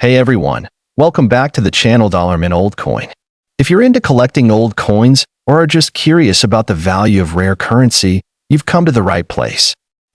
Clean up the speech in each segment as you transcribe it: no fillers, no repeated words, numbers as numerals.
Hey everyone, welcome back to the channel Dollarman Old Coin. If you're into collecting old coins or are just curious about the value of rare currency, you've come to the right place.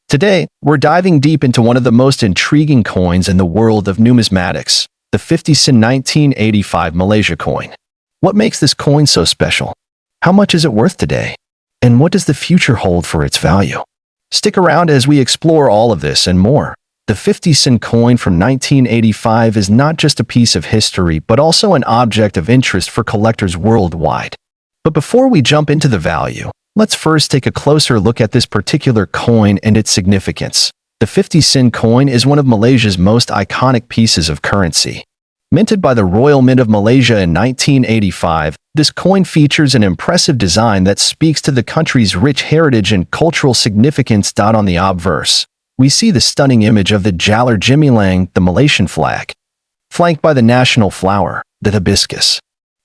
Today, we're diving deep into one of the most intriguing coins in the world of numismatics, the 50 Sen 1985 Malaysia coin. What makes this coin so special? How much is it worth today? And what does the future hold for its value? Stick around as we explore all of this and more. The 50 Sen coin from 1985 is not just a piece of history, but also an object of interest for collectors worldwide. But before we jump into the value, let's first take a closer look at this particular coin and its significance. The 50 Sen coin is one of Malaysia's most iconic pieces of currency. Minted by the Royal Mint of Malaysia in 1985, this coin features an impressive design that speaks to the country's rich heritage and cultural significance. On the obverse, we see the stunning image of the Jalar Gemilang, the Malaysian flag, flanked by the national flower, the hibiscus.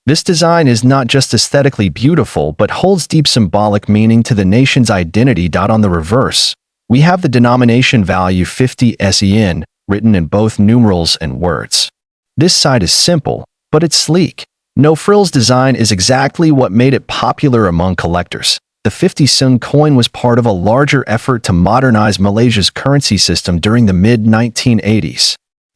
This design is not just aesthetically beautiful but holds deep symbolic meaning to the nation's identity. On the reverse, we have the denomination value 50 SEN, written in both numerals and words. This side is simple, but it's sleek. No frills design is exactly what made it popular among collectors. The 50 Sen coin was part of a larger effort to modernize Malaysia's currency system during the mid-1980s.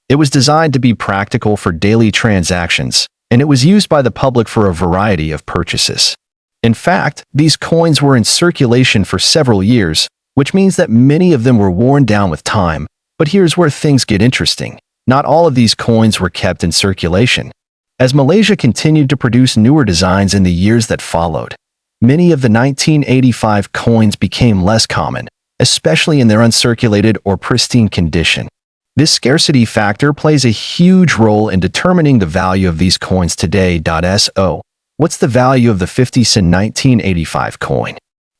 It was designed to be practical for daily transactions, and it was used by the public for a variety of purchases. In fact, these coins were in circulation for several years, which means that many of them were worn down with time. But here's where things get interesting. Not all of these coins were kept in circulation. As Malaysia continued to produce newer designs in the years that followed, many of the 1985 coins became less common, especially in their uncirculated or pristine condition. This scarcity factor plays a huge role in determining the value of these coins today. So, what's the value of the 50 Sen 1985 coin?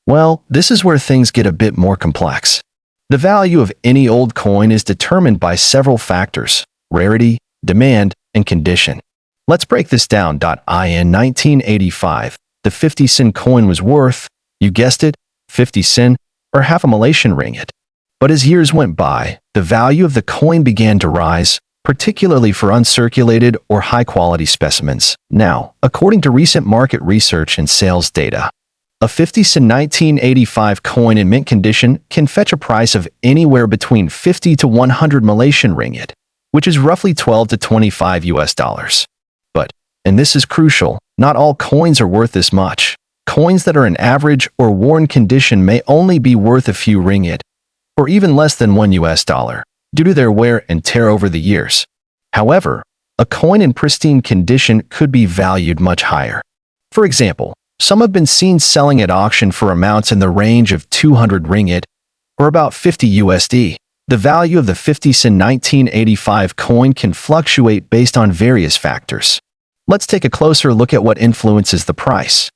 Well, this is where things get a bit more complex. The value of any old coin is determined by several factors: rarity, demand, and condition. Let's break this down. In 1985, the 50 Sen coin was worth, you guessed it, 50 Sen, or half a Malaysian ringgit. But as years went by, the value of the coin began to rise, particularly for uncirculated or high-quality specimens. Now, according to recent market research and sales data, a 50 Sen 1985 coin in mint condition can fetch a price of anywhere between 50 to 100 Malaysian ringgit, which is roughly 12 to 25 US dollars. But, and this is crucial, not all coins are worth this much. Coins that are in average or worn condition may only be worth a few ringgit, or even less than 1 US dollar, due to their wear and tear over the years. However, a coin in pristine condition could be valued much higher. For example, some have been seen selling at auction for amounts in the range of 200 ringgit, or about 50 USD. The value of the 50 Sen 1985 coin can fluctuate based on various factors. Let's take a closer look at what influences the price.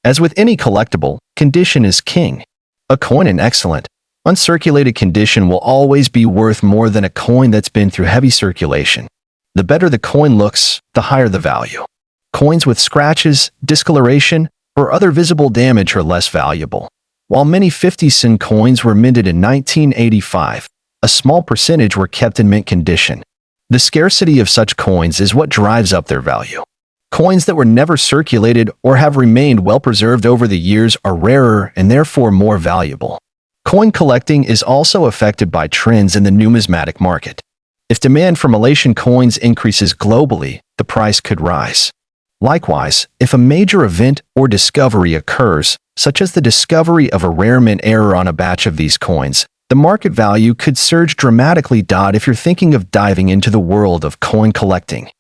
As with any collectible, condition is king. A coin in excellent, uncirculated condition will always be worth more than a coin that's been through heavy circulation. The better the coin looks, the higher the value. Coins with scratches, discoloration, or other visible damage are less valuable. While many 50 Sen coins were minted in 1985, a small percentage were kept in mint condition. The scarcity of such coins is what drives up their value. Coins that were never circulated or have remained well preserved over the years are rarer and therefore more valuable. Coin collecting is also affected by trends in the numismatic market. If demand for Malaysian coins increases globally, the price could rise. Likewise, if a major event or discovery occurs, such as the discovery of a rare mint error on a batch of these coins, the market value could surge dramatically. If you're thinking of diving into the world of coin collecting,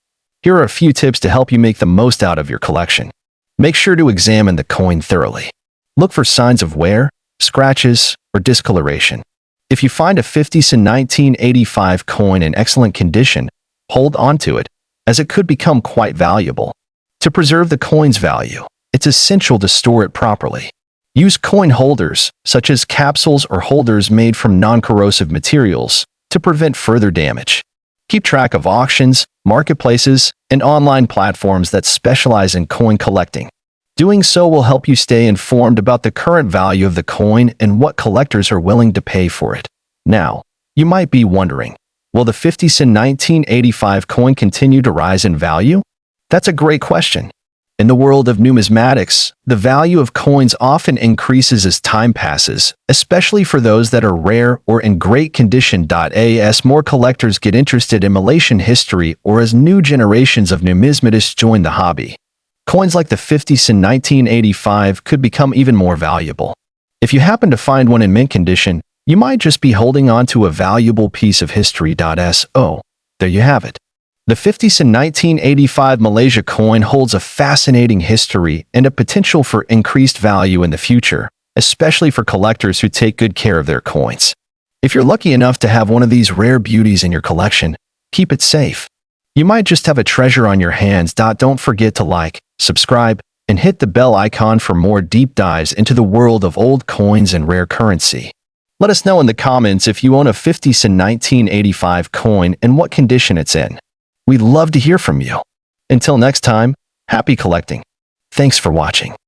here are a few tips to help you make the most out of your collection. Make sure to examine the coin thoroughly. Look for signs of wear, scratches, or discoloration. If you find a 50 Sen 1985 coin in excellent condition, hold on to it, as it could become quite valuable. To preserve the coin's value, it's essential to store it properly. Use coin holders, such as capsules or holders made from non-corrosive materials, to prevent further damage. Keep track of auctions, marketplaces, and online platforms that specialize in coin collecting. Doing so will help you stay informed about the current value of the coin and what collectors are willing to pay for it. Now, you might be wondering, Will the 50 cent 1985 coin continue to rise in value? That's a great question. In the world of numismatics, the value of coins often increases as time passes, especially for those that are rare or in great condition. As more collectors get interested in Malaysian history or as new generations of numismatists join the hobby, coins like the 50 cent 1985 could become even more valuable. If you happen to find one in mint condition, you might just be holding on to a valuable piece of history. So, there you have it. The 50 cent 1985 Malaysia coin holds a fascinating history and a potential for increased value in the future, especially for collectors who take good care of their coins. If you're lucky enough to have one of these rare beauties in your collection, keep it safe. You might just have a treasure on your hands. Don't forget to like, subscribe, and hit the bell icon for more deep dives into the world of old coins and rare currency. Let us know in the comments if you own a 50 cent 1985 coin and what condition it's in. We'd love to hear from you. Until next time, happy collecting. Thanks for watching.